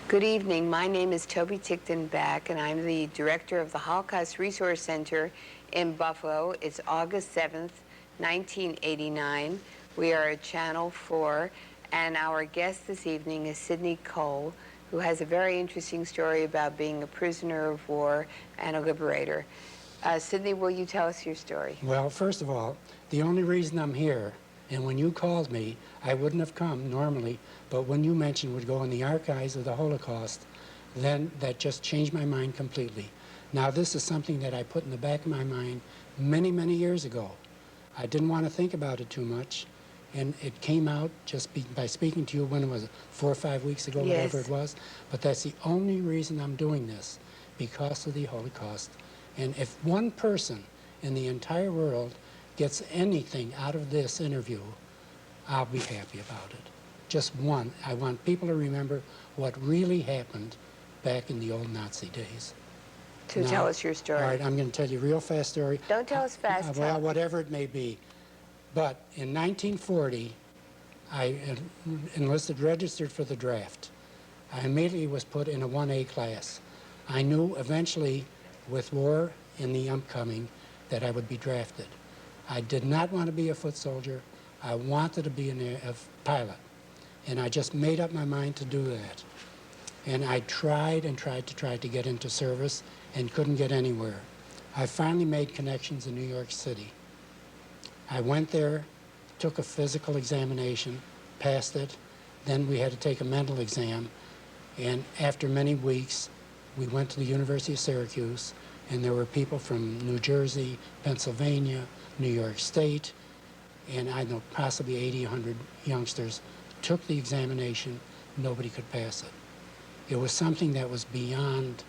Good evening. My name is Toby Tichtenbach, and I'm the director of the Holocaust Resource Center in Buffalo. It's August 7th, 1989. We are at Channel 4, and our guest this evening is Sidney Cole, who has a very interesting story about being a prisoner of war and a liberator. Sidney, will you tell us your story? Well, first of all, the only reason I'm here, and when you called me, I wouldn't have come normally, but when you mentioned would go in the archives of the Holocaust, then that just changed my mind completely. Now, this is something that I put in the back of my mind many, many years ago. I didn't want to think about it too much, and it came out just by speaking to you, when it was 4 or 5 weeks ago, Yes. whatever it was. But that's the only reason I'm doing this, because of the Holocaust. And if one person in the entire world gets anything out of this interview, I'll be happy about it. Just one. I want people to remember what really happened back in the old Nazi days. So tell us your story. All right, I'm going to tell you a real fast story. Don't tell us fast. Well, whatever it may be. But in 1940, I enlisted, registered for the draft. I immediately was put in a 1A class. I knew eventually, with war in the upcoming, that I would be drafted. I did not want to be a foot soldier. I wanted to be a pilot. And I just made up my mind to do that. And I tried and tried to get into service and couldn't get anywhere. I finally made connections in New York City. I went there, took a physical examination, passed it. Then we had to take a mental exam. And after many weeks, we went to the University of Syracuse, and there were people from New Jersey, Pennsylvania, New York State, and I know possibly 80, 100 youngsters took the examination. Nobody could pass it. It was something that was beyond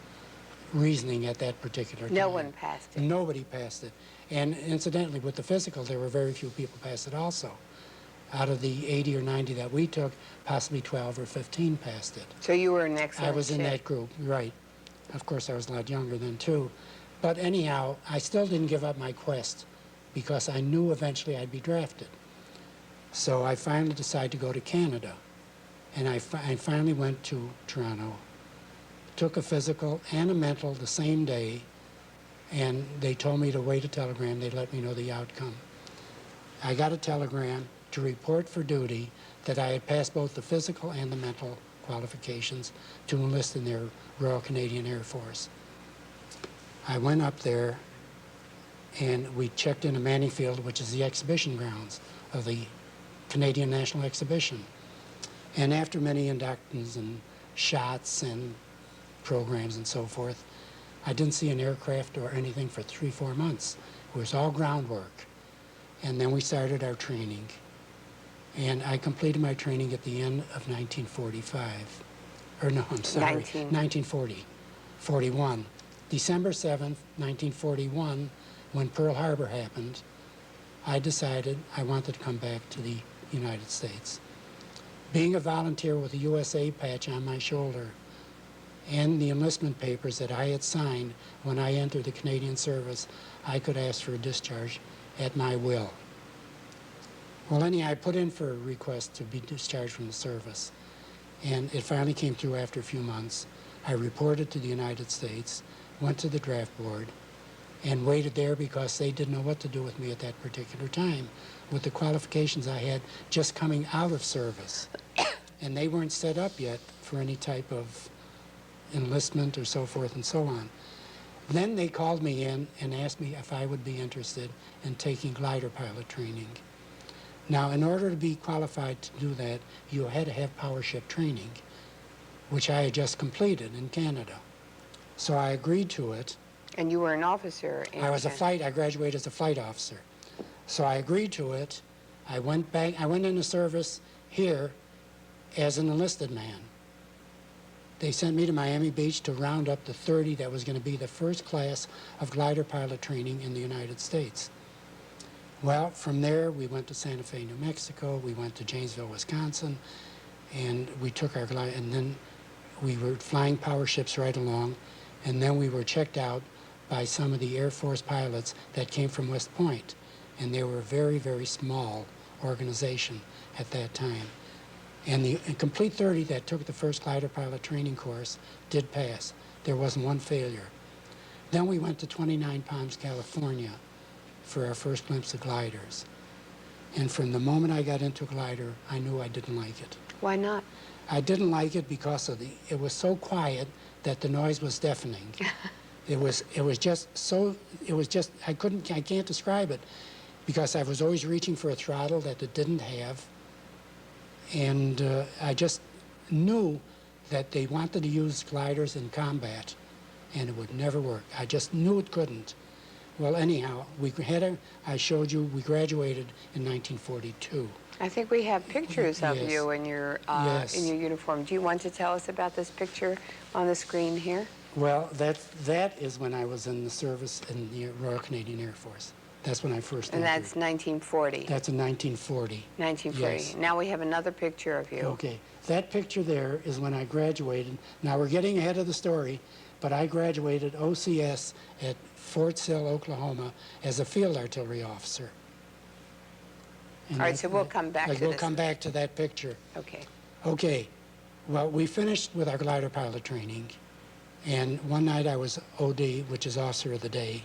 reasoning at that particular time. No one passed it. Nobody passed it. And incidentally, with the physical, there were very few people passed it also. Out of the 80 or 90 that we took, possibly 12 or 15 passed it. So you were an excellent I was in that group, right. Of course, I was a lot younger then, too. But anyhow, I still didn't give up my quest, because I knew eventually I'd be drafted. So I finally decided to go to Canada. And I finally went to Toronto, took a physical and a mental the same day, and they told me to wait a telegram. They'd let me know the outcome. I got a telegram to report for duty that I had passed both the physical and the mental qualifications to enlist in their Royal Canadian Air Force. I went up there, and we checked into Manning Field, which is the exhibition grounds of the Canadian National Exhibition. And after many inductions and shots and programs and so forth, I didn't see an aircraft or anything for 3 or 4 months. It was all groundwork. And then we started our training. And I completed my training at the end of 1945. Or no, I'm sorry, 1940, 41. December 7th, 1941, when Pearl Harbor happened, I decided I wanted to come back to the United States. Being a volunteer with a USA patch on my shoulder and the enlistment papers that I had signed when I entered the Canadian service, I could ask for a discharge at my will. Well, anyhow, I put in for a request to be discharged from the service, and it finally came through after a few months. I reported to the United States, went to the draft board, and waited there because they didn't know what to do with me at that particular time with the qualifications I had just coming out of service. And they weren't set up yet for any type of enlistment or so forth and so on. Then they called me in and asked me if I would be interested in taking glider pilot training. Now, in order to be qualified to do that, you had to have power ship training, which I had just completed in Canada. So I agreed to it. And you were an officer in I graduated as a flight officer. So I agreed to it. I went into service here as an enlisted man. They sent me to Miami Beach to round up the 30 that was going to be the first class of glider pilot training in the United States. Well, from there, we went to Santa Fe, New Mexico. We went to Janesville, Wisconsin, and we took our glider, and then we were flying power ships right along, and then we were checked out by some of the Air Force pilots that came from West Point, and they were a very, very small organization at that time. And the complete 30 that took the first glider pilot training course did pass. There wasn't one failure. Then we went to 29 Palms, California for our first glimpse of gliders. And from the moment I got into a glider, I knew I didn't like it. Why not? I didn't like it because of it was so quiet that the noise was deafening. It was just, I can't describe it, because I was always reaching for a throttle that it didn't have. And I just knew that they wanted to use gliders in combat, and it would never work. I just knew it couldn't. Well, anyhow, I showed you, we graduated in 1942. I think we have pictures of Yes. you in your Yes. in your uniform. Do you want to tell us about this picture on the screen here? Well, that is when I was in the service in the Royal Canadian Air Force. That's when I first And entered. that's 1940. That's in 1940. 1940. Yes. Now we have another picture of you. Okay, that picture there is when I graduated. Now we're getting ahead of the story, but I graduated OCS at Fort Sill, Oklahoma, as a field artillery officer. And All right, so we'll come back to We'll this. come back to that picture. Okay. Okay, well, we finished with our glider pilot training, and one night I was OD, which is Officer of the Day,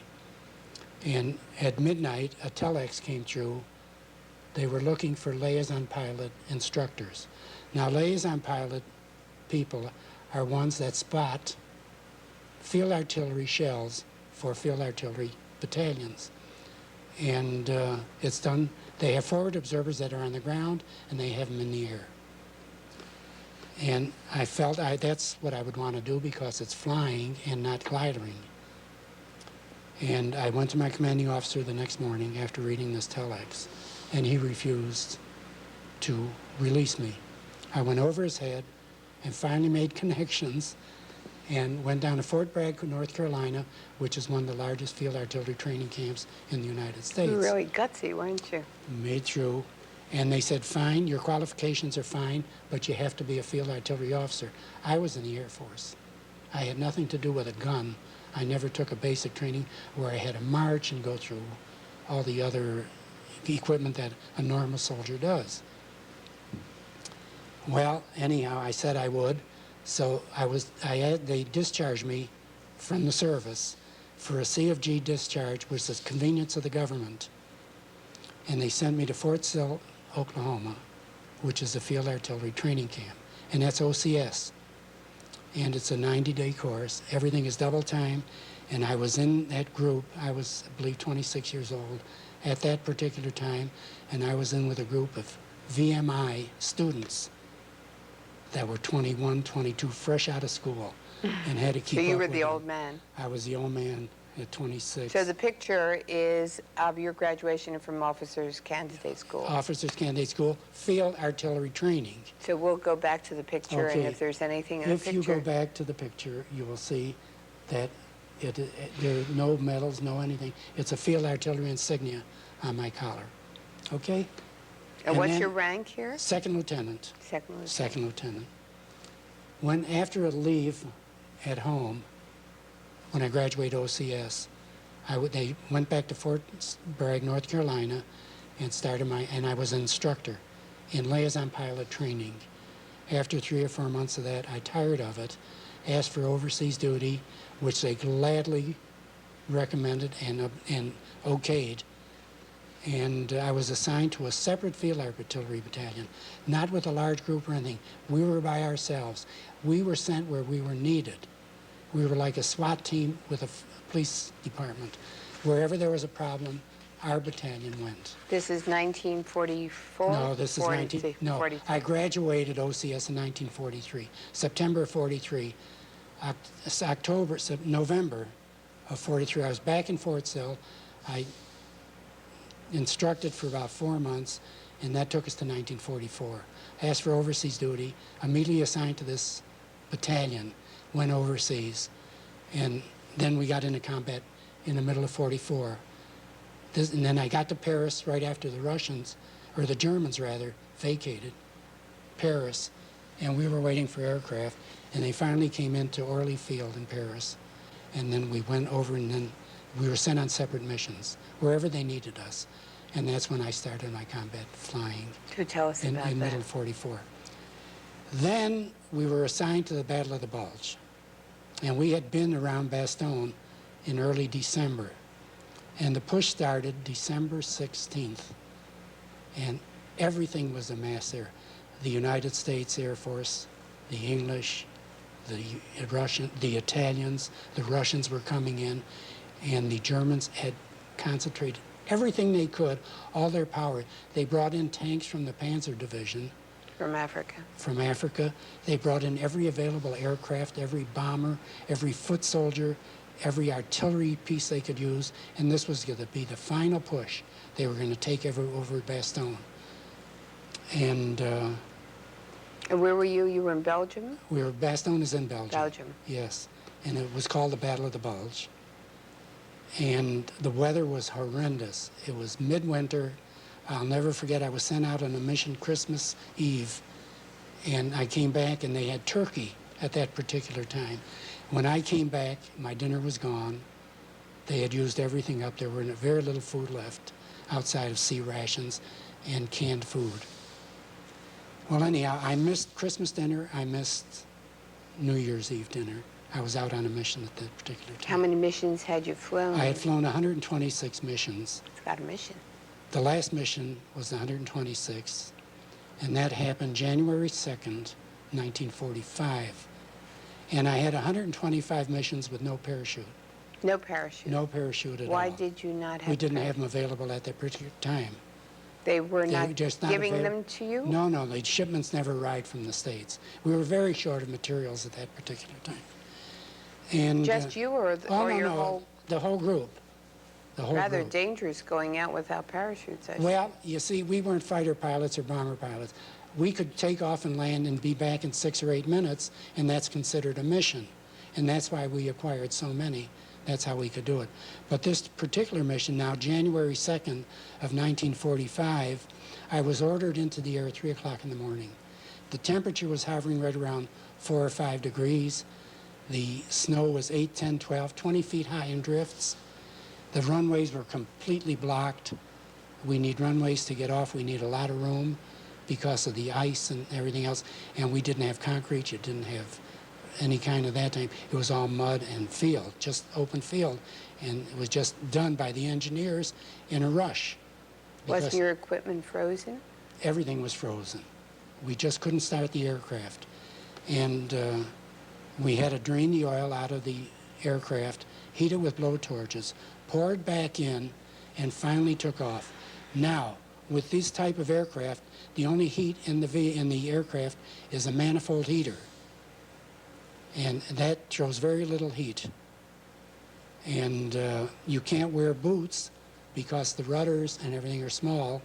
and at midnight, a telex came through. They were looking for liaison pilot instructors. Now, liaison pilot people are ones that spot field artillery shells for field artillery battalions. And it's done, they have forward observers that are on the ground, and they have them in the air. And I felt that's what I would want to do, because it's flying and not glidering. And I went to my commanding officer the next morning after reading this telex, and he refused to release me. I went over his head and finally made connections and went down to Fort Bragg, North Carolina, which is one of the largest field artillery training camps in the United States. You were really gutsy, weren't you? Made through. And they said, fine, your qualifications are fine, but you have to be a field artillery officer. I was in the Air Force. I had nothing to do with a gun. I never took a basic training where I had to march and go through all the other equipment that a normal soldier does. Well, anyhow, I said I would. So they discharged me from the service for a C of G discharge, which is convenience of the government. And they sent me to Fort Sill, Oklahoma, which is a field artillery training camp. And that's OCS. And it's a 90-day course. Everything is double time. And I was in that group. I was, I believe, 26 years old at that particular time. And I was in with a group of VMI students that were 21, 22, fresh out of school, and had to keep So you up were with the them. old man. I was the old man at 26. So the picture is of your graduation from Officers Candidate School. Officers Candidate School, field artillery training. So we'll go back to the picture, and Okay. if there's anything in the If picture. you go back to the picture, you will see that there are no medals, no anything. It's a field artillery insignia on my collar. Okay? And what's then your rank here? Second lieutenant. Second lieutenant. Second lieutenant. When after a leave at home, when I graduated OCS, they went back to Fort Bragg, North Carolina, and I was an instructor in liaison pilot training. After 3 or 4 months of that, I tired of it, asked for overseas duty, which they gladly recommended and okayed. And I was assigned to a separate field artillery battalion, not with a large group or anything. We were by ourselves. We were sent where we were needed. We were like a SWAT team with a police department. Wherever there was a problem, our battalion went. This is 1944? No, this is 43. I graduated OCS in 1943, September of 43. November of 43, I was back in Fort Sill. I instructed for about 4 months, and that took us to 1944. Asked for overseas duty, immediately assigned to this battalion, went overseas, and then we got into combat in the middle of 44. And then I got to Paris right after the Russians, or the Germans rather, vacated Paris, and we were waiting for aircraft, and they finally came into Orly Field in Paris, and then we went over, and then we were sent on separate missions, wherever they needed us. And that's when I started my combat flying To tell us in about middle that. of 44. Then we were assigned to the Battle of the Bulge. And we had been around Bastogne in early December. And the push started December 16th. And everything was a mass there. The United States Air Force, the English, the Italians, the Russians were coming in, and the Germans had concentrated everything they could, all their power. They brought in tanks from the Panzer Division. From Africa. From Africa. They brought in every available aircraft, every bomber, every foot soldier, every artillery piece they could use, and this was going to be the final push. They were going to take over Bastogne. And where were you? You were in Belgium? Bastogne is in Belgium. Belgium. Yes, and it was called the Battle of the Bulge. And the weather was horrendous. It was midwinter. I'll never forget, I was sent out on a mission Christmas Eve, and I came back and they had turkey at that particular time. When I came back, my dinner was gone. They had used everything up. There were very little food left outside of sea rations and canned food. Well, anyhow, I missed Christmas dinner. I missed New Year's Eve dinner. I was out on a mission at that particular time. How many missions had you flown? I had flown 126 missions. It's got a mission. The last mission was the 126th, and that happened January 2nd, 1945. And I had 125 missions with no parachute. No parachute? No parachute at all. Why did you not have We didn't parachute? have them available at that particular time. They were They not were just not giving available. them to you? No, the shipments never arrived from the States. We were very short of materials at that particular time. And Just you or, oh, or no, your no, whole... the whole group. The whole Rather group. dangerous going out without parachutes. I Well, you see, we weren't fighter pilots or bomber pilots. We could take off and land and be back in 6 or 8 minutes, and that's considered a mission. And that's why we acquired so many. That's how we could do it. But this particular mission, now January 2nd of 1945, I was ordered into the air at 3 o'clock in the morning. The temperature was hovering right around 4 or 5 degrees. The snow was 8, 10, 12, 20 feet high in drifts. The runways were completely blocked. We need runways to get off. We need a lot of room because of the ice and everything else. And we didn't have concrete. You didn't have any kind of that time. It was all mud and field, just open field. And it was just done by the engineers in a rush. Wasn't because your equipment frozen? everything was frozen. We just couldn't start the aircraft. And we had to drain the oil out of the aircraft, heat it with blowtorches, pour it back in, and finally took off. Now, with this type of aircraft, the only heat in the aircraft is a manifold heater. And that shows very little heat. And you can't wear boots because the rudders and everything are small,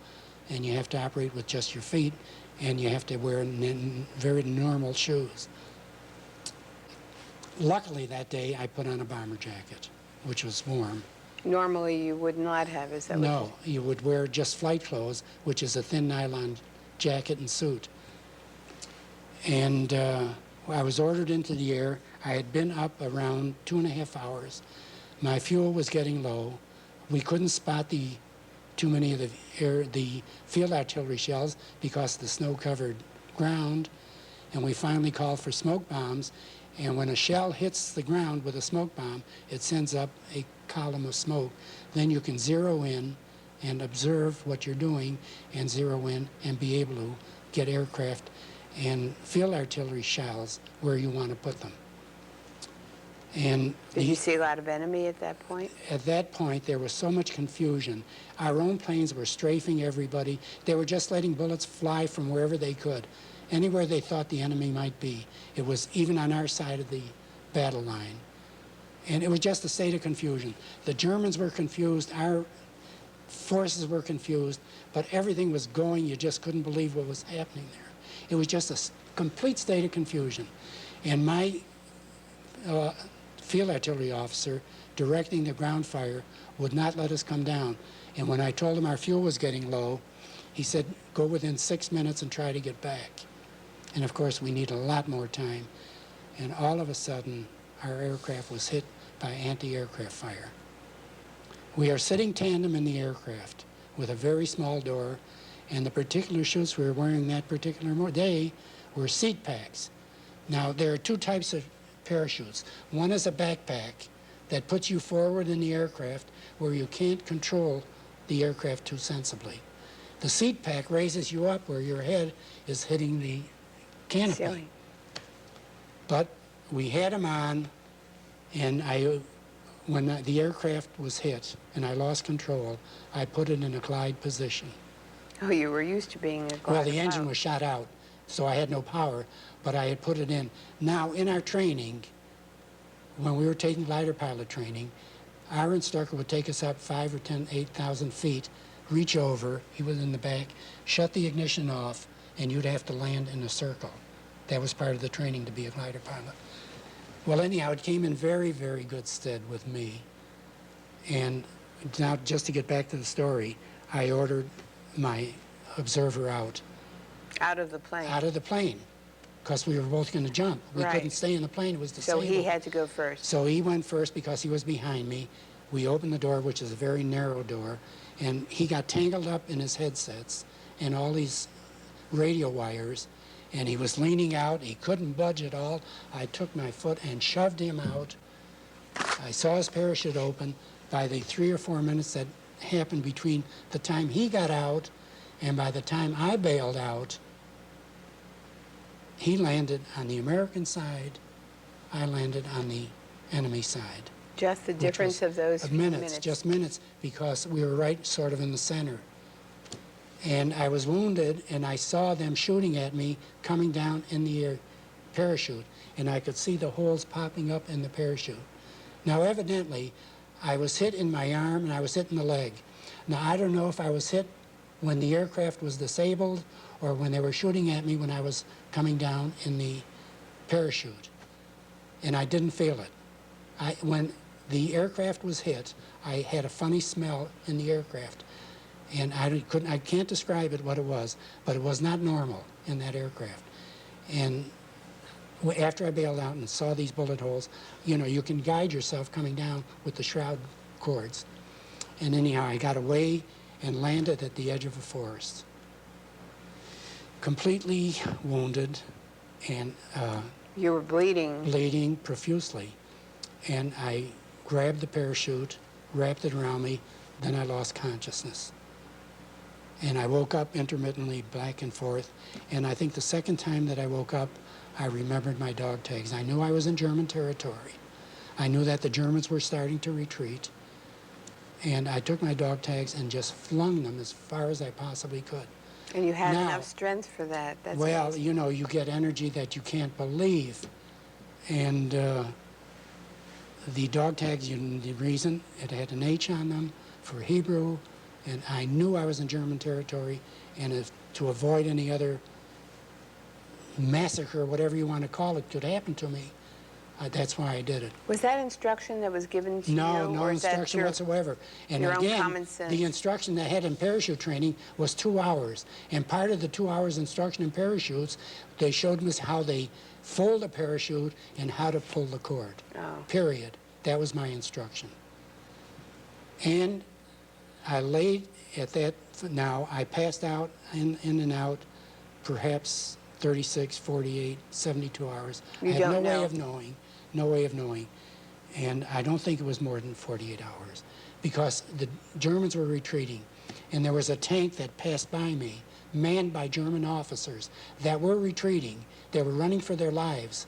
and you have to operate with just your feet, and you have to wear very normal shoes. Luckily that day I put on a bomber jacket, which was warm. Normally you would not have, is that what No, you would wear just flight clothes, which is a thin nylon jacket and suit. And I was ordered into the air. I had been up around 2.5 hours. My fuel was getting low. We couldn't spot too many of the field artillery shells because of the snow-covered ground, and we finally called for smoke bombs. And when a shell hits the ground with a smoke bomb, it sends up a column of smoke. Then you can zero in and observe what you're doing and zero in and be able to get aircraft and field artillery shells where you want to put them. And Did you see a lot of enemy at that point? at that point, there was so much confusion. Our own planes were strafing everybody. They were just letting bullets fly from wherever they could, anywhere they thought the enemy might be. It was even on our side of the battle line. And it was just a state of confusion. The Germans were confused, our forces were confused, but everything was going. You just couldn't believe what was happening there. It was just a complete state of confusion. And my field artillery officer directing the ground fire would not let us come down. And when I told him our fuel was getting low, he said, go within 6 minutes and try to get back. And of course, we need a lot more time. And all of a sudden, our aircraft was hit by anti-aircraft fire. We are sitting tandem in the aircraft with a very small door, And the particular chutes we were wearing that particular day were seat packs. Now, there are two types of parachutes. One is a backpack that puts you forward in the aircraft where you can't control the aircraft too sensibly. The seat pack raises you up where your head is hitting the canopy. Silly. But we had them on, and when the aircraft was hit and I lost control, I put it in a glide position. Oh, you were used to being a glider Well, the engine pilot. was shot out, so I had no power, but I had put it in. Now, in our training, when we were taking glider pilot training, our instructor would take us up 5 or 10, 8,000 feet, reach over, he was in the back, shut the ignition off, and you'd have to land in a circle. That was part of the training to be a glider pilot. Well, anyhow, it came in very, very good stead with me. And now, just to get back to the story, I ordered my observer out Out of the plane. of the plane, because we were both going to jump. We Right. couldn't stay in the plane, it was So disabled. he had to go first. So he went first because he was behind me. We opened the door, which is a very narrow door, and he got tangled up in his headsets and all these radio wires, and he was leaning out. He couldn't budge at all. I took my foot and shoved him out. I saw his parachute open. By the 3 or 4 minutes that happened between the time he got out and by the time I bailed out, he landed on the American side. I landed on the enemy side. Just the which difference was of those few minutes, just minutes, because we were right sort of in the center. And I was wounded, and I saw them shooting at me coming down in the air parachute, and I could see the holes popping up in the parachute. Now, evidently, I was hit in my arm and I was hit in the leg. Now, I don't know if I was hit when the aircraft was disabled or when they were shooting at me when I was coming down in the parachute, and I didn't feel it. When the aircraft was hit, I had a funny smell in the aircraft, and I can't describe it what it was, but it was not normal in that aircraft. And after I bailed out and saw these bullet holes, you know, you can guide yourself coming down with the shroud cords. And anyhow, I got away and landed at the edge of a forest, completely wounded and You were bleeding. bleeding profusely. And I grabbed the parachute, wrapped it around me, then I lost consciousness. And I woke up intermittently back and forth. And I think the second time that I woke up, I remembered my dog tags. I knew I was in German territory. I knew that the Germans were starting to retreat. And I took my dog tags and just flung them as far as I possibly could. And you had Now- enough strength for that. That's Well, amazing. you know, you get energy that you can't believe. And the dog tags, the reason, it had an H on them for Hebrew, and I knew I was in German territory, and to avoid any other massacre, whatever you want to call it, could happen to me, that's why I did it. Was that instruction that was given to you? No or is that instruction your- whatsoever. And your own again, common sense? the instruction they had in parachute training was 2 hours. And part of the 2 hours instruction in parachutes, they showed us how they fold a parachute and how to pull the cord. Oh. Period. That was my instruction. And I laid at that, now I passed out in and out perhaps 36, 48, 72 hours. You I have don't no know. way of knowing, no way of knowing. And I don't think it was more than 48 hours because the Germans were retreating. And there was a tank that passed by me, manned by German officers that were retreating. They were running for their lives.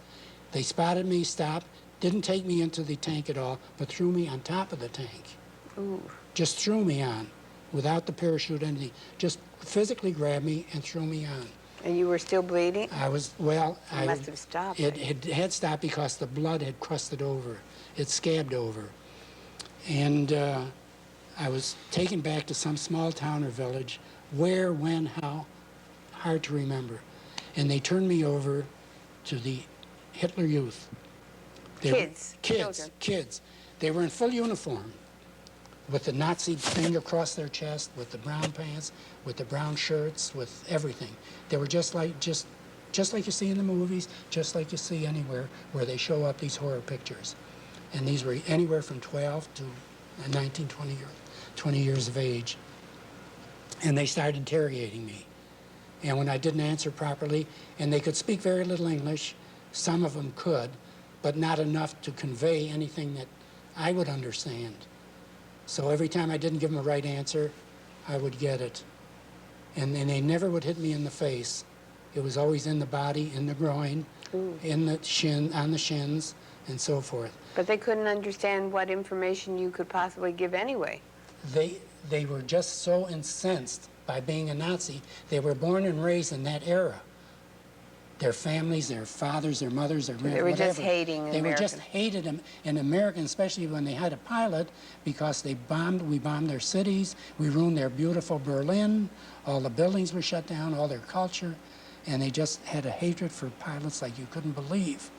They spotted me, stopped, didn't take me into the tank at all, but threw me on top of the tank. Ooh. Just threw me on without the parachute, anything. Just physically grabbed me and threw me on. And you were still bleeding? I was, well, It must have stopped. It had stopped because the blood had crusted over. It scabbed over. And I was taken back to some small town or village. Where, when, how, hard to remember. And they turned me over to the Hitler Youth. They were- Kids, children. Kids. They were in full uniform with the Nazi thing across their chest, with the brown pants, with the brown shirts, with everything. They were just like you see in the movies, just like you see anywhere where they show up these horror pictures. And these were anywhere from 12 to 19, 20 years of age. and they started interrogating me. And when I didn't answer properly, and they could speak very little English, some of them could, but not enough to convey anything that I would understand. So every time I didn't give them a right answer, I would get it. And they never would hit me in the face. It was always in the body, in the groin, in the shin, on the shins, and so forth. But they couldn't understand what information you could possibly give anyway. They were just so incensed by being a Nazi. They were born and raised in that era. Their families, their fathers, their mothers, their They were whatever. just hating They were just American. hated them, and Americans, especially when they had a pilot, because we bombed their cities, we ruined their beautiful Berlin, all the buildings were shut down, all their culture, and they just had a hatred for pilots like you couldn't believe.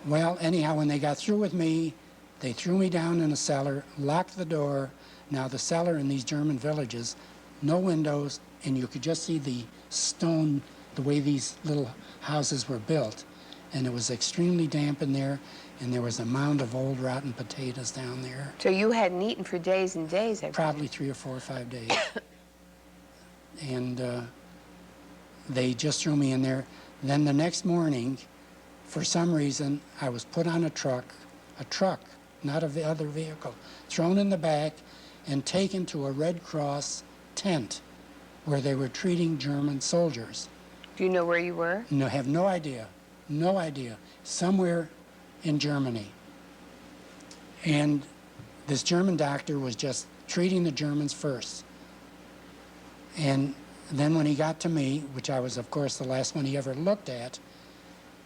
Well, anyhow, when they got through with me, they threw me down in a cellar, locked the door. Now, the cellar in these German villages, no windows, and you could just see the stone, the way these little houses were built. And it was extremely damp in there, and there was a mound of old rotten potatoes down there. So you hadn't eaten for days and days, I Probably 3 or 4 or 5 days. And they just threw me in there. Then the next morning, for some reason, I was put on a truck, not a other vehicle, thrown in the back and taken to a Red Cross tent where they were treating German soldiers. Do you know where you were? No, have no idea. No idea. Somewhere in Germany. And this German doctor was just treating the Germans first. And then when he got to me, which I was, of course, the last one he ever looked at,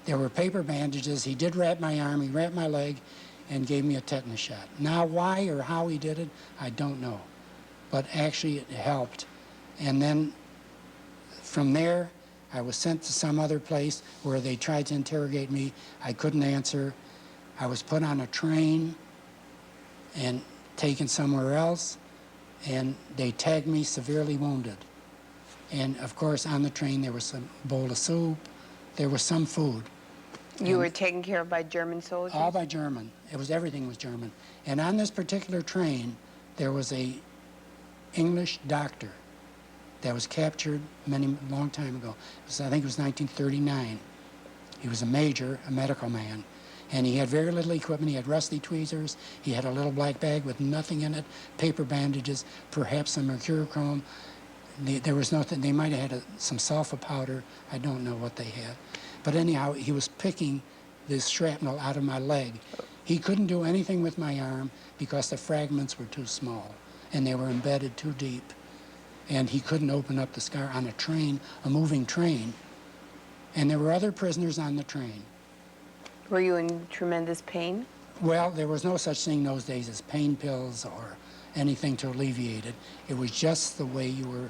there were paper bandages. He did wrap my arm, he wrapped my leg, and gave me a tetanus shot. Now, why or how he did it, I don't know. But actually, it helped. And then from there, I was sent to some other place where they tried to interrogate me. I couldn't answer. I was put on a train and taken somewhere else, and they tagged me severely wounded. And of course, on the train, there was some bowl of soup. There was some food. You were taken care of by German soldiers? All by German. Everything was German. And on this particular train, there was a English doctor that was captured long time ago. I think it was 1939. He was a major, a medical man. And he had very little equipment. He had rusty tweezers. He had a little black bag with nothing in it, paper bandages, perhaps some mercurochrome. There was nothing. They might have had some sulfa powder. I don't know what they had. But anyhow, he was picking this shrapnel out of my leg. He couldn't do anything with my arm because the fragments were too small and they were embedded too deep. And he couldn't open up the scar on a train, a moving train. And there were other prisoners on the train. Were you in tremendous pain? Well, there was no such thing in those days as pain pills or anything to alleviate it. It was just the way you were.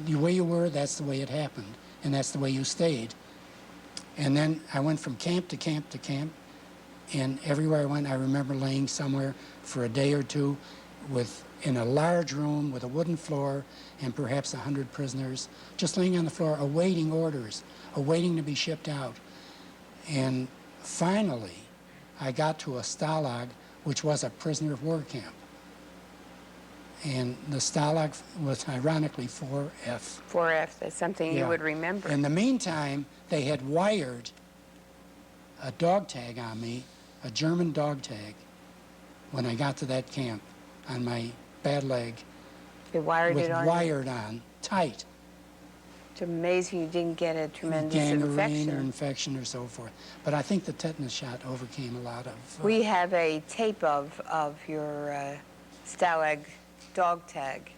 The way you were, that's the way it happened. And that's the way you stayed. And then I went from camp to camp to camp. And everywhere I went, I remember laying somewhere for a day or two in a large room with a wooden floor and perhaps 100 prisoners, just laying on the floor, awaiting orders, awaiting to be shipped out. And finally, I got to a stalag, which was a prisoner of war camp. And the stalag was ironically 4F. 4F, that's something you would remember. In the meantime, they had wired a dog tag on me, a German dog tag, when I got to that camp on my bad leg. They wired with it on wired on, tight. It's amazing you didn't get a tremendous Gangrene infection. or infection or so forth. But I think the tetanus shot overcame a lot of... We have a tape of your Stalag dog tag.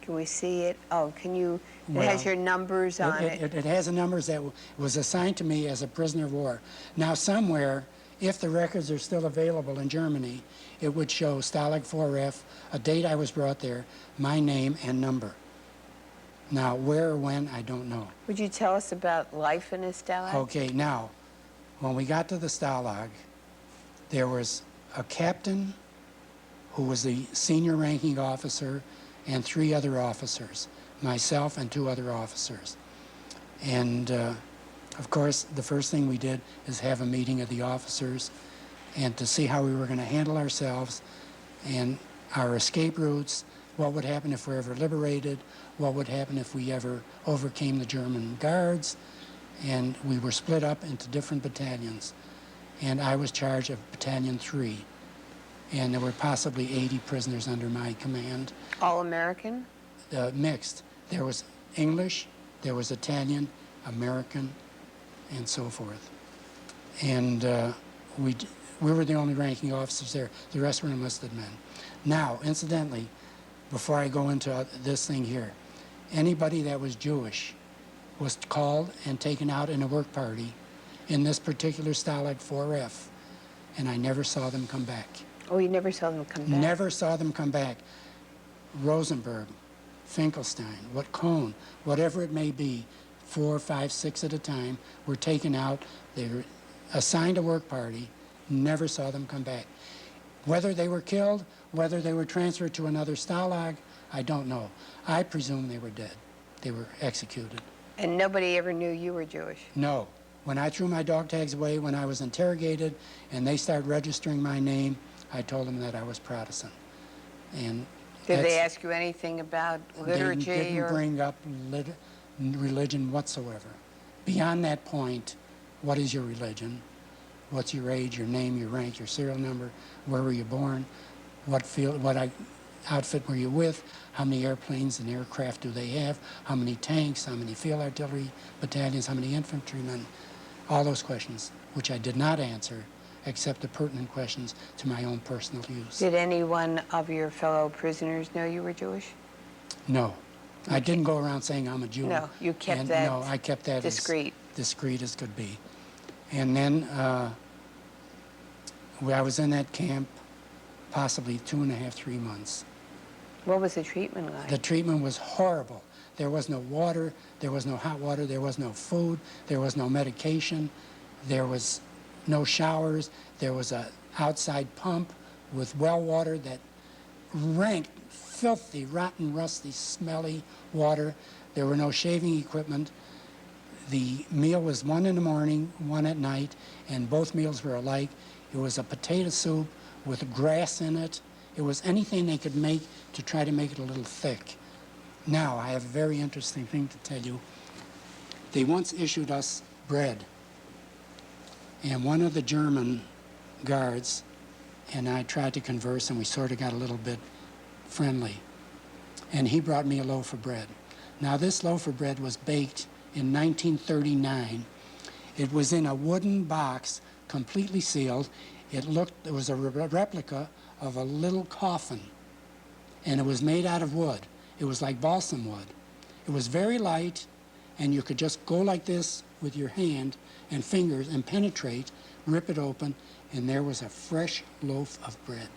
Can we see it? Oh, can you? It has your numbers on it. It has the numbers that was assigned to me as a prisoner of war. Now, somewhere, if the records are still available in Germany, it would show Stalag 4F, a date I was brought there, my name and number. Now, where or when, I don't know. Would you tell us about life in a Stalag? Okay, now, when we got to the Stalag, there was a captain who was the senior ranking officer and 3 other officers, myself and 2 other officers. And of course, the first thing we did is have a meeting of the officers and to see how we were going to handle ourselves and our escape routes, what would happen if we're ever liberated, what would happen if we ever overcame the German guards, and we were split up into different battalions. And I was charged of Battalion 3, and there were possibly 80 prisoners under my command. All American? Mixed. There was English, there was Italian, American, and so forth. And we were the only ranking officers there. The rest were enlisted men. Now, incidentally, before I go into this thing here, anybody that was Jewish was called and taken out in a work party in this particular Stalag 4F, and I never saw them come back. Oh, you never saw them come back? Never saw them come back. Rosenberg, Finkelstein, Cohn, whatever it may be, 4, 5, 6 at a time, were taken out. They were assigned a work party, never saw them come back. Whether they were killed, whether they were transferred to another Stalag, I don't know. I presume they were dead. They were executed. And nobody ever knew you were Jewish? No. When I threw my dog tags away, when I was interrogated, and they started registering my name, I told them that I was Protestant. And did they ask you anything about liturgy? They didn't bring up religion whatsoever. Beyond that point, what is your religion? What's your age, your name, your rank, your serial number? Where were you born? What outfit were you with? How many airplanes and aircraft do they have? How many tanks? How many field artillery battalions? How many infantrymen? All those questions, which I did not answer, except the pertinent questions to my own personal use. Did any one of your fellow prisoners know you were Jewish? No. I didn't go around saying I'm a Jew. No, you kept that No, I kept that discreet. as discreet as could be. And then I was in that camp possibly 2.5, 3 months. What was the treatment like? The treatment was horrible. There was no water, there was no hot water, there was no food, there was no medication, there was no showers, there was an outside pump with well water that rank, filthy, rotten, rusty, smelly water. There were no shaving equipment. The meal was 1 in the morning, 1 at night, and both meals were alike. It was a potato soup with grass in it. It was anything they could make to try to make it a little thick. Now, I have a very interesting thing to tell you. They once issued us bread, and one of the German guards and I tried to converse, and we sort of got a little bit friendly. And he brought me a loaf of bread. Now, this loaf of bread was baked in 1939. It was in a wooden box, completely sealed. It was a replica of a little coffin, and it was made out of wood. It was like balsam wood. It was very light, and you could just go like this with your hand and fingers and penetrate, rip it open, and there was a fresh loaf of bread.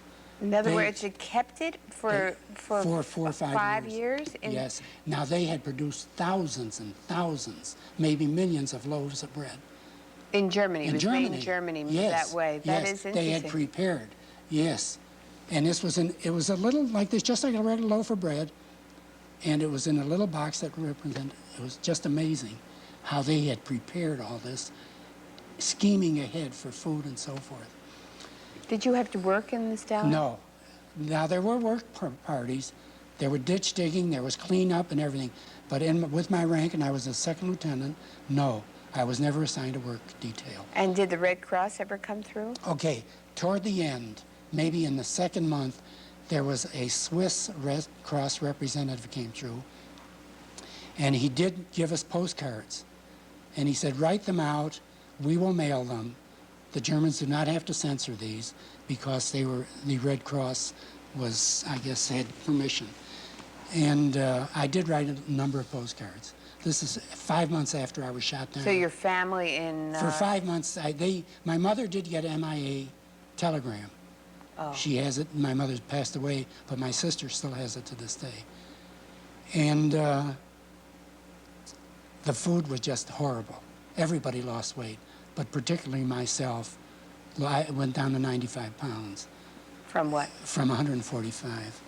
In other words, you kept it for 4 or 5 5 years? Yes. Now, they had produced thousands and thousands, maybe millions of loaves of bread. In Germany? In it was Germany. made in Germany Yes. that way. That is interesting. They had prepared. Yes. And this was it was a little like this, just like a regular loaf of bread, and it was in a little box that represented, it was just amazing how they had prepared all this, scheming ahead for food and so forth. Did you have to work in this town? No. Now, there were work parties. There were ditch digging. There was cleanup and everything. But with my rank, and I was a second lieutenant, no, I was never assigned a work detail. And did the Red Cross ever come through? Okay, toward the end, maybe in the second month, there was a Swiss Red Cross representative came through, and he did give us postcards. And he said, write them out, we will mail them. The Germans do not have to censor these because the Red Cross was, I guess, had permission. And I did write a number of postcards. This is 5 months after I was shot down. So your family in... For 5 months, my mother did get an MIA telegram. Oh. She has it. My mother's passed away, but my sister still has it to this day. And the food was just horrible. Everybody lost weight, but particularly myself. I went down to 95 pounds. From what? From 145.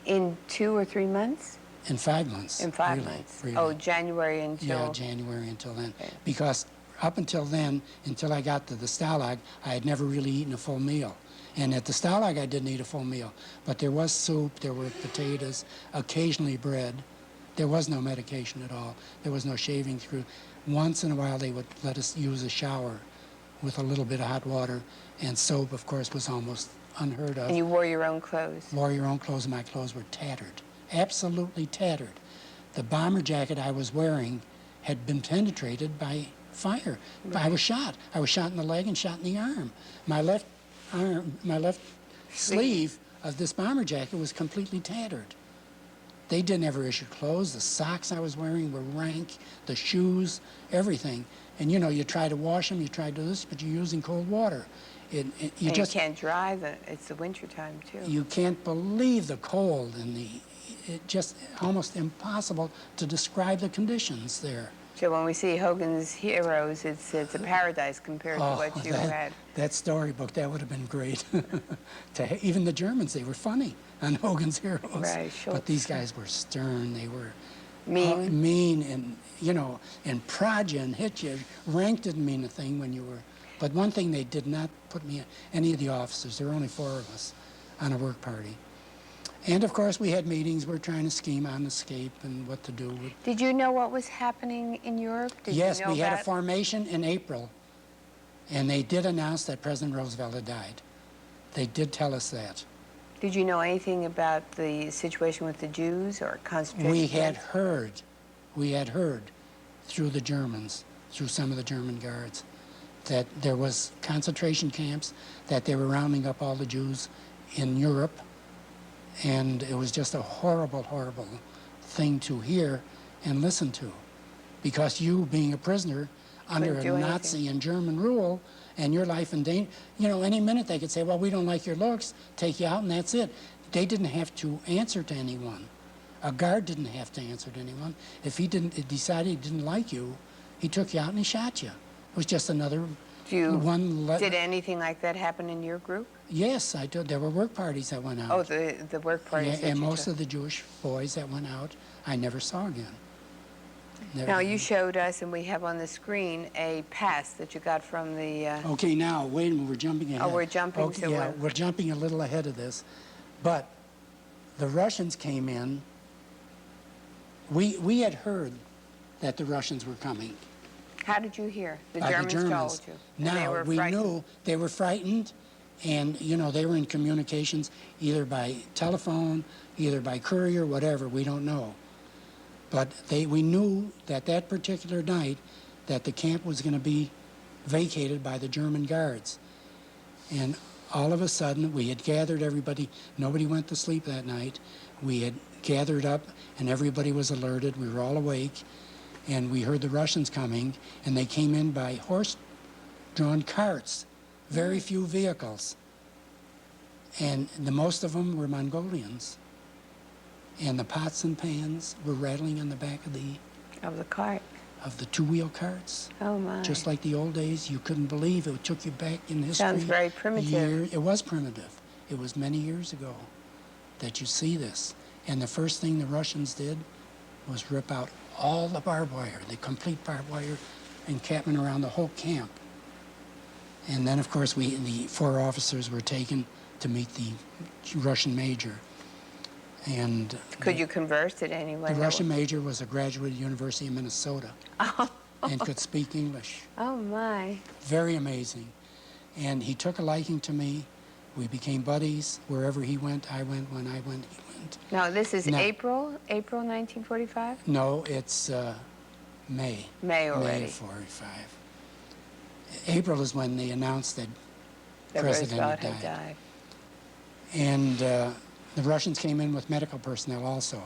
In 2 or 3 months? In 5 months. In 5 really, months. really. Oh, January until... Yeah, January until then. Okay. Because up until then, until I got to the Stalag, I had never really eaten a full meal. And at the Stalag, I didn't eat a full meal. But there was soup, there were potatoes, occasionally bread. There was no medication at all. There was no shaving cream. Once in a while, they would let us use a shower with a little bit of hot water. And soap, of course, was almost unheard of. And you wore your own clothes? Wore your own clothes, and my clothes were tattered. Absolutely tattered. The bomber jacket I was wearing had been penetrated by fire. Right. I was shot. I was shot in the leg and shot in the arm. My left sleeve of this bomber jacket was completely tattered. They didn't ever issue clothes. The socks I was wearing were rank, the shoes, everything. And you know, you try to wash them, you try to do this, but you're using cold water. You can't dry it's the winter time too. You can't believe the cold and it just almost impossible to describe the conditions there. So when we see Hogan's Heroes, it's a paradise compared to what you had. That storybook, that would have been great. Even the Germans, they were funny on Hogan's Heroes. Right, sure. But these guys were stern. They were mean. Mean, and you know, and prod you and hit you. Rank didn't mean a thing when you were. But one thing, they did not put me, any of the officers, there were only 4 of us on a work party. And of course, we had meetings. We're trying to scheme on escape and what to do. Did you know what was happening in Europe? Yes, we had a formation in April, and they did announce that President Roosevelt had died. They did tell us that. Did you know anything about the situation with the Jews or concentration camps? We had heard through the Germans, through some of the German guards, that there was concentration camps, that they were rounding up all the Jews in Europe. And it was just a horrible, horrible thing to hear and listen to. Because you, being a prisoner under a Nazi and German rule, and your life in danger, you know, any minute they could say, well, we don't like your looks, take you out, and that's it. They didn't have to answer to anyone. A guard didn't have to answer to anyone. If he decided he didn't like you, he took you out and he shot you. It was just another one. Did anything like that happen in your group? Yes, I did. There were work parties that went out. Oh, the work parties. Yeah, and most of the Jewish boys that went out, I never saw again. Never now, again. you showed us, and we have on the screen, a pass that you got from the... Okay, now, wait a minute, we're jumping ahead. Oh, we're jumping. Okay, so yeah, we're jumping a little ahead of this. But the Russians came in. We had heard that the Russians were coming. How did you hear? The Germans told you. Now, we knew they were frightened, and, you know, they were in communications either by telephone, either by courier, whatever, we don't know. But we knew that particular night that the camp was going to be vacated by the German guards. And all of a sudden, we had gathered everybody. Nobody went to sleep that night. We had gathered up, and everybody was alerted. We were all awake. And we heard the Russians coming, and they came in by horse-drawn carts, very few vehicles. And most of them were Mongolians. And the pots and pans were rattling on the back of the cart. Of the two-wheel carts. Oh, my. Just like the old days, you couldn't believe it. It took you back in history. Sounds very primitive. It was primitive. It was many years ago that you see this. And the first thing the Russians did was rip out all the barbed wire, the complete barbed wire encampment around the whole camp. And then, of course, the 4 officers were taken to meet the Russian major. And could you converse at anyone? The Russian major was a graduate of the University of Minnesota and could speak English. Oh, my. Very amazing. And he took a liking to me. We became buddies. Wherever he went, I went. When I went, he went. Now, this is April 1945? No, it's May. May already. May of 45. April is when they announced that President Roosevelt had died. And the Russians came in with medical personnel also.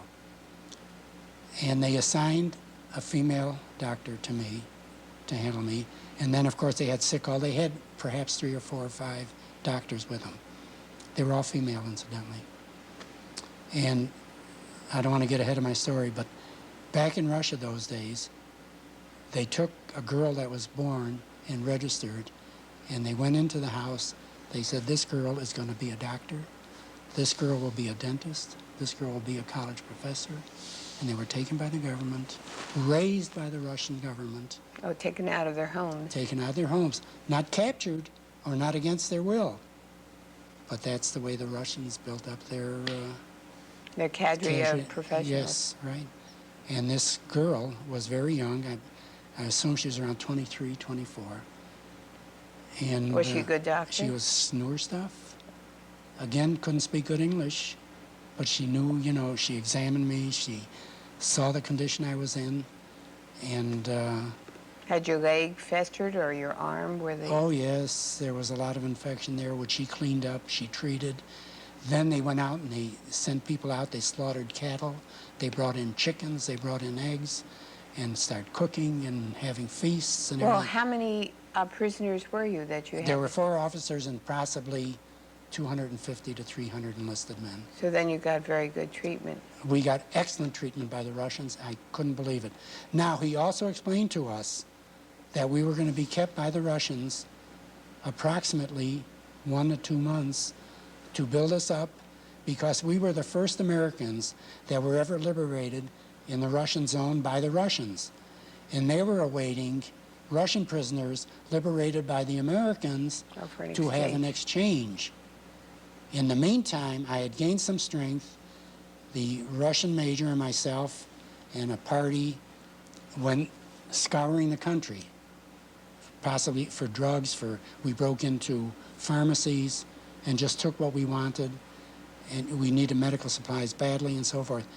And they assigned a female doctor to me, to handle me. And then, of course, they had sick call. They had perhaps 3 or 4 or 5 doctors with them. They were all female, incidentally. And I don't want to get ahead of my story, but back in Russia those days, they took a girl that was born and registered, and they went into the house. They said, this girl is going to be a doctor. This girl will be a dentist. This girl will be a college professor. And they were taken by the government, raised by the Russian government. Oh, taken out of their homes. Taken out of their homes. Not captured or not against their will, But that's the way the Russians built up Their cadre cadre. of professionals. Yes, right. And this girl was very young. I assume she was around 23, 24. And Was she a good doctor? she was newer stuff. Again, couldn't speak good English, but she knew, you know, she examined me, she saw the condition I was in, and Had your leg festered or your arm? Were they? oh yes, there was a lot of infection there, which she cleaned up, she treated. Then they went out and they sent people out, they slaughtered cattle, they brought in chickens, they brought in eggs, and started cooking and having feasts and Well, everything. how many prisoners were you that you had? There were 4 officers and possibly 250 to 300 enlisted men. So then you got very good treatment. We got excellent treatment by the Russians. I couldn't believe it. Now, he also explained to us that we were going to be kept by the Russians approximately 1 to 2 months to build us up, because we were the first Americans that were ever liberated in the Russian zone by the Russians. And they were awaiting Russian prisoners liberated by the Americans for an to have exchange. an exchange. In the meantime, I had gained some strength. The Russian major and myself and a party went scouring the country, possibly for drugs. We broke into pharmacies and just took what we wanted, and we needed medical supplies badly and so forth.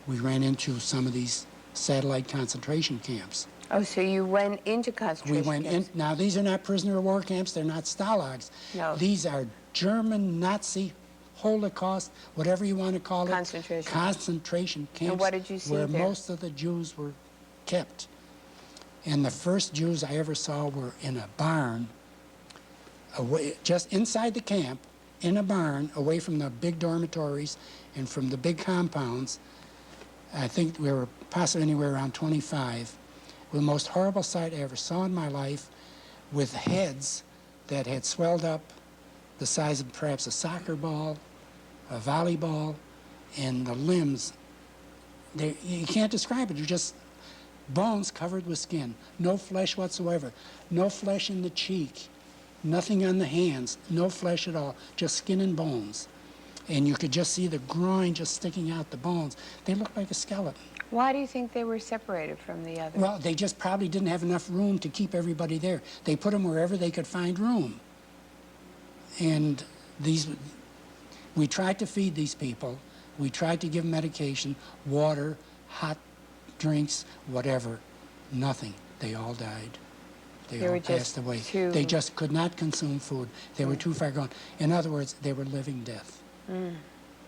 We ran into some of these satellite concentration camps. Oh, so you went into concentration We went camps. in. Now, these are not prisoner of war camps. They're not stalags. No. These are German, Nazi, Holocaust, whatever you want to call it. Concentration camps. And what did you see where there? most of the Jews were kept. And the first Jews I ever saw were in a barn, just inside the camp, in a barn, away from the big dormitories and from the big compounds. I think we were possibly anywhere around 25. The most horrible sight I ever saw in my life, with heads that had swelled up the size of perhaps a soccer ball, a volleyball, and the limbs. You can't describe it. They're just bones covered with skin. No flesh whatsoever. No flesh in the cheek. Nothing on the hands. No flesh at all. Just skin and bones. And you could just see the groin just sticking out the bones. They looked like a skeleton. Why do you think they were separated from the others? Well, they just probably didn't have enough room to keep everybody there. They put them wherever they could find room. And we tried to feed these people. We tried to give them medication, water, hot drinks, whatever. Nothing. They all died. They all passed away. They just could not consume food. They were too far gone. In other words, they were living death.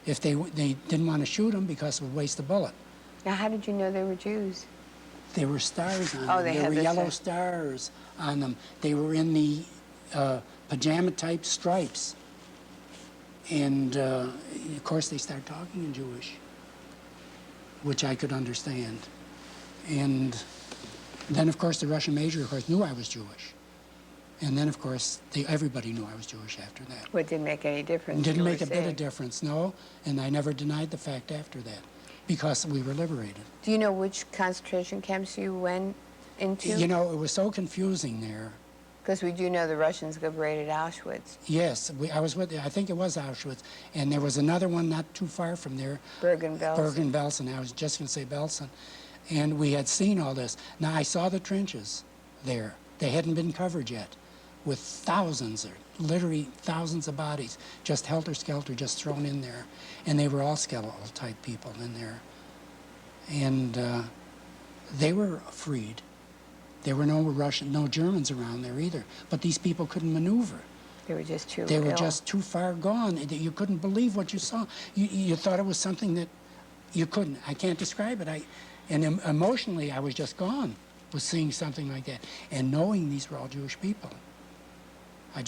If they didn't want to shoot them because it would waste a bullet. Now, how did you know they were Jews? There were stars on them. Oh, they There had were the yellow stars on them. They were in the pajama-type stripes. And, of course, they started talking in Jewish, which I could understand. And then, of course, the Russian major, of course, knew I was Jewish. And then, of course, everybody knew I was Jewish after that. Well, it didn't make any difference. It didn't you make were a bit saying. of difference, no. And I never denied the fact after that, because we were liberated. Do you know which concentration camps you went into? You know, it was so confusing there. Because we do know the Russians liberated Auschwitz. Yes, I was with, I think it was Auschwitz. And there was another one not too far from there. Bergen-Belsen. Bergen-Belsen. I was just going to say Belsen. And we had seen all this. Now, I saw the trenches there. They hadn't been covered yet, with thousands, or literally thousands of bodies, just helter-skelter, just thrown in there. And they were all skeletal-type people in there. And they were freed. There were no Germans around there either. But these people couldn't maneuver. They were just too They were ill. just too far gone. You couldn't believe what you saw. You thought it was something that you couldn't. I can't describe it. And emotionally, I was just gone with seeing something like that and knowing these were all Jewish people. I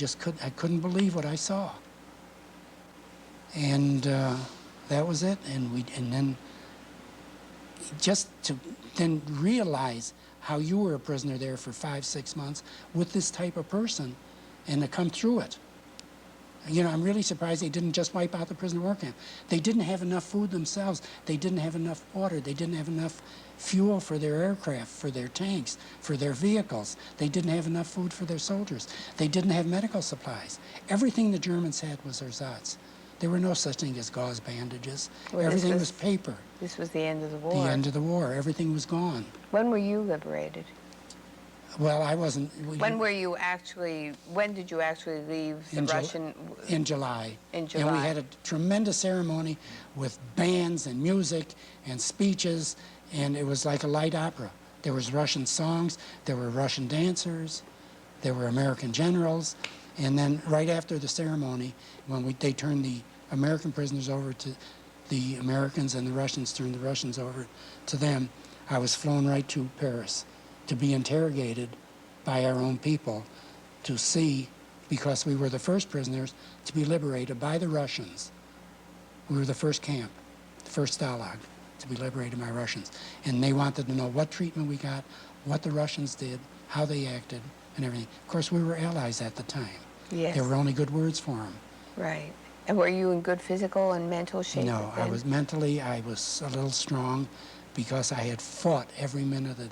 couldn't believe what I saw. And that was it. And then just to then realize how you were a prisoner there for 5-6 months with this type of person, and to come through it. You know, I'm really surprised they didn't just wipe out the prisoner war camp. They didn't have enough food themselves. They didn't have enough water. They didn't have enough fuel for their aircraft, for their tanks, for their vehicles. They didn't have enough food for their soldiers. They didn't have medical supplies. Everything the Germans had was ersatz. There were no such thing as gauze bandages. Well, Everything was paper. This was the end of the war. The end of the war. Everything was gone. When were you liberated? Well, I wasn't. When did you actually leave the Russian? In July. In July. And we had a tremendous ceremony with bands and music and speeches, and it was like a light opera. There was Russian songs, there were Russian dancers, there were American generals, and then right after the ceremony, when they turned the American prisoners over to the Americans and the Russians turned the Russians over to them, I was flown right to Paris to be interrogated by our own people to see, because we were the first prisoners to be liberated by the Russians. We were the first camp, the first stalag to be liberated by Russians. And they wanted to know what treatment we got, what the Russians did, how they acted, and everything. Of course, we were allies at the time. Yes. There were only good words for them. Right. And were you in good physical and mental shape? No, then? I was a little strong because I had fought every minute of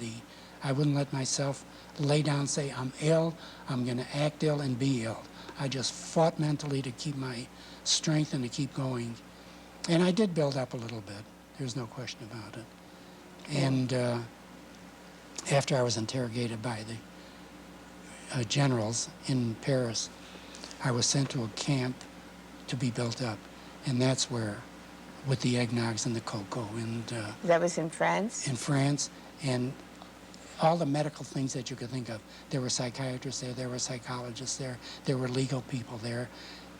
I wouldn't let myself lay down and say, I'm ill, I'm going to act ill and be ill. I just fought mentally to keep my strength and to keep going. And I did build up a little bit. There's no question about it. And after I was interrogated by the generals in Paris, I was sent to a camp to be built up. And that's where, with the eggnogs and the cocoa and... that was in France? In France, and all the medical things that you could think of. There were psychiatrists there were psychologists there were legal people there.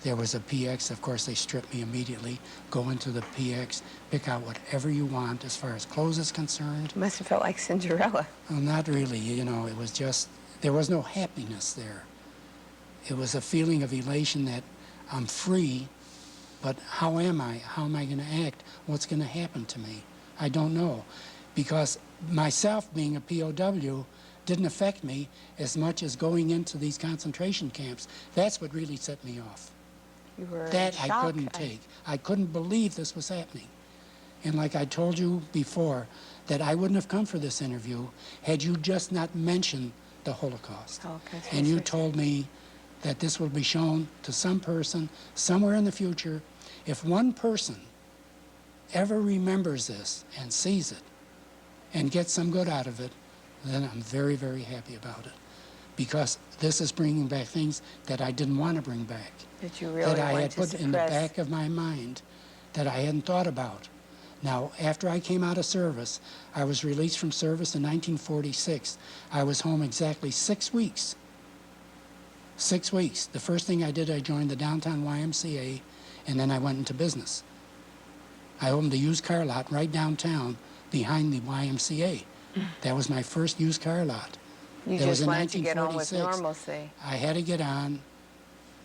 There was a PX, of course they stripped me immediately. Go into the PX, pick out whatever you want as far as clothes is concerned. Must have felt like Cinderella. Well, not really, you know, it was just, there was no happiness there. It was a feeling of elation that I'm free, but how am I? How am I going to act? What's going to happen to me? I don't know. Because myself being a POW didn't affect me as much as going into these concentration camps. That's what really set me off. You were That in I shock. couldn't take. I couldn't believe this was happening. And like I told you before, that I wouldn't have come for this interview had you just not mentioned the Holocaust. Holocaust And you Resource told me that this will be shown to some person somewhere in the future. If one person ever remembers this and sees it and gets some good out of it, then I'm very, very happy about it. Because this is bringing back things that I didn't want to bring back. That you really that I wanted had to put in the suppress. back of my mind that I hadn't thought about. Now, after I came out of service, I was released from service in 1946. I was home exactly 6 weeks. 6 weeks. The first thing I did, I joined the downtown YMCA, and then I went into business. I opened a used car lot right downtown behind the YMCA. That was my first used car lot. You That was just in wanted to get on with 1946. normalcy. I had to get on.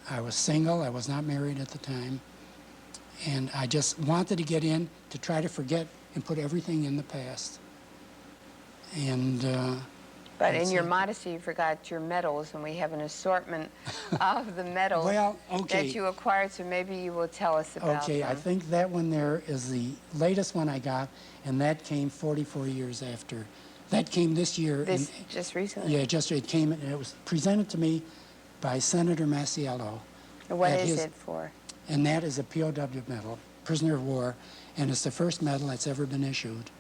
I was single. I was not married at the time. And I just wanted to get in to try to forget and put everything in the past. And But in that's your it. modesty, you forgot your medals, and we have an assortment of the medals Well, okay. that you acquired, so maybe you will tell us about okay, them. I think that one there is the latest one I got, and that came 44 years after. That came this year. This just recently? Yeah, just it came, and it was presented to me by Senator Masiello. And what at is his- it for? And that is a POW medal, prisoner of war, and it's the first medal that's ever been issued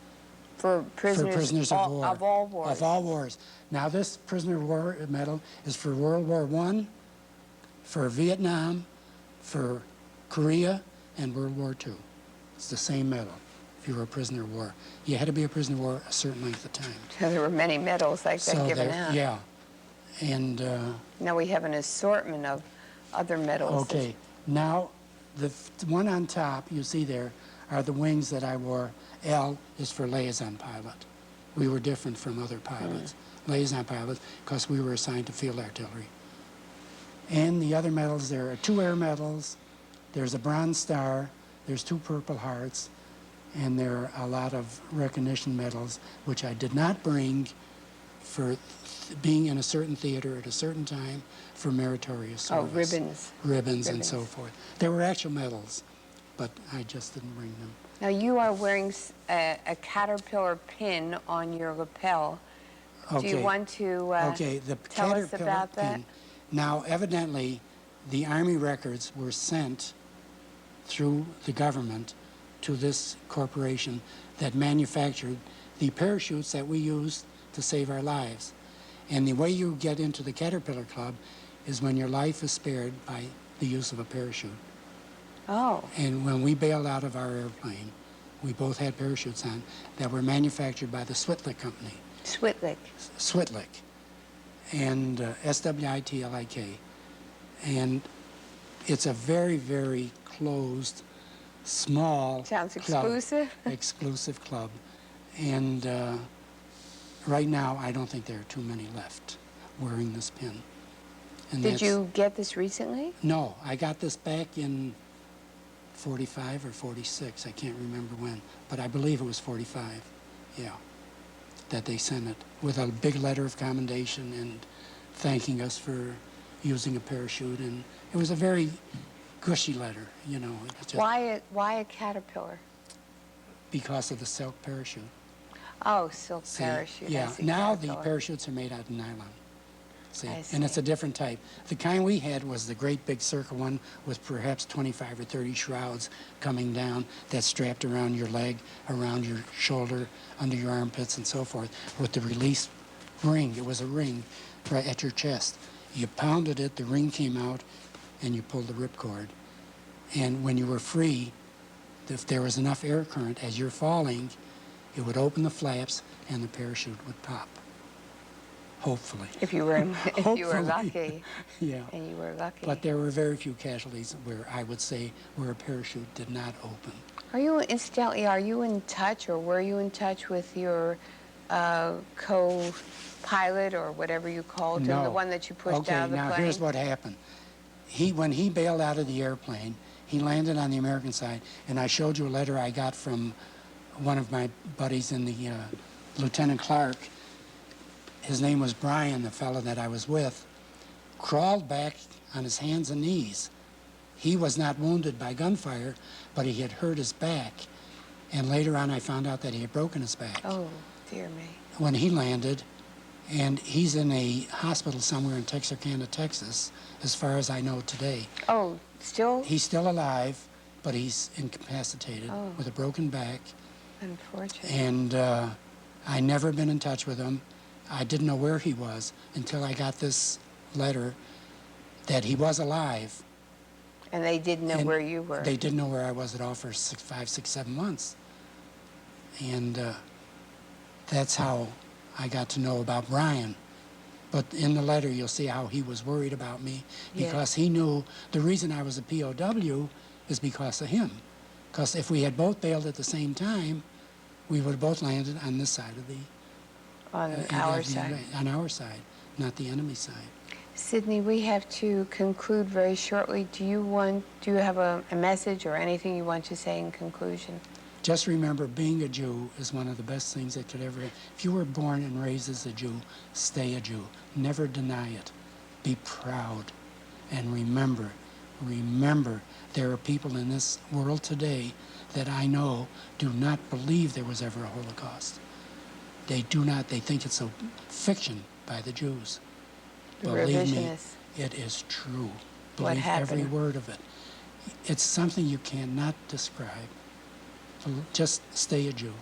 For prisoners, for prisoners of war. Of all wars. Of all wars. Now, this prisoner of war medal is for World War I, for Vietnam, for Korea, and World War II. It's the same medal if you were a prisoner of war. You had to be a prisoner of war a certain length of time. So there were many medals like that given out. Yeah. And, Now we have an assortment of other medals. okay. Now, the one on top you see there are the wings that I wore. L is for liaison pilot. We were different from other pilots, liaison pilots, because we were assigned to field artillery. And the other medals, there are 2 air medals, there's a Bronze Star, there's 2 Purple Hearts, and there are a lot of recognition medals, which I did not bring for being in a certain theater at a certain time for meritorious service. Oh, ribbons. Ribbons and so Ribbons. forth. There were actual medals, but I just didn't bring them. Now, you are wearing a caterpillar pin on your lapel. Okay. Do you want to Okay, the tell us caterpillar about that? pin. Now, evidently, the Army records were sent through the government to this corporation that manufactured the parachutes that we used to save our lives. And the way you get into the Caterpillar Club is when your life is spared by the use of a parachute. Oh, And when we bailed out of our airplane, we both had parachutes on that were manufactured by the Switlik Company. Switlik. Switlik, and S-W-I-T-L-I-K. And it's a very, very closed, small Sounds club, exclusive. exclusive club. And right now, I don't think there are too many left wearing this pin. And Did that's- you get this recently? No, I got this back in 45 or 46. I can't remember when, but I believe it was 45. Yeah, that they sent it with a big letter of commendation and thanking us for using a parachute. And it was a very gushy letter, you know. It was just Why a caterpillar? because of the silk parachute. Oh, silk See, parachute. I yeah. see, Now the caterpillar. parachutes are made out of nylon. See, I and it's see. a different type. The kind we had was the great big circle one with perhaps 25 or 30 shrouds coming down that's strapped around your leg, around your shoulder, under your armpits and so forth, with the release ring. It was a ring right at your chest. You pounded it, the ring came out, and you pulled the ripcord. And when you were free, if there was enough air current as you're falling, it would open the flaps and the parachute would pop. Hopefully. If you were Hopefully. lucky, Yeah. and you were lucky. But there were very few casualties where I would say where a parachute did not open. Are you, incidentally, are you in touch, or were you in touch with your co-pilot, or whatever you called him, the one that you pushed out of the plane? Okay, now here's what happened. When he bailed out of the airplane, he landed on the American side, and I showed you a letter I got from one of my buddies in the Lieutenant Clark. His name was Brian, the fellow that I was with, crawled back on his hands and knees. He was not wounded by gunfire, but he had hurt his back. And later on, I found out that he had broken his back Oh, dear me. when he landed. And he's in a hospital somewhere in Texarkana, Texas, as far as I know today. Oh, still? He's still alive, but he's incapacitated Oh. with a broken back. Unfortunate. And I never been in touch with him. I didn't know where he was until I got this letter that he was alive. And they didn't know And where you were. They didn't know where I was at all for 5, 6, 7 months. And that's how I got to know about Brian. But in the letter, you'll see how he was worried about me because he knew the reason I was a POW is because of him. Because if we had both bailed at the same time, we would have both landed on this side of the... On our side. On our side, not the enemy side. Sydney, we have to conclude very shortly. Do you have a message or anything you want to say in conclusion? Just remember, being a Jew is one of the best things that could ever... If you were born and raised as a Jew, stay a Jew. Never deny it. Be proud. And remember, there are people in this world today that I know do not believe there was ever a Holocaust. They do not. They think it's a fiction by the Jews. The Believe me, revisionists. it is true. What Believe every happened? word of it. It's something you cannot describe. Just stay a Jew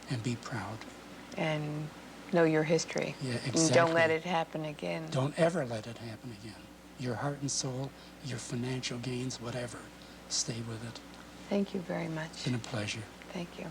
and be proud. And know your history. Yeah, And exactly. don't let it happen again. Don't ever let it happen again. Your heart and soul, your financial gains, whatever, stay with it. Thank you very much. It's been a pleasure. Thank you.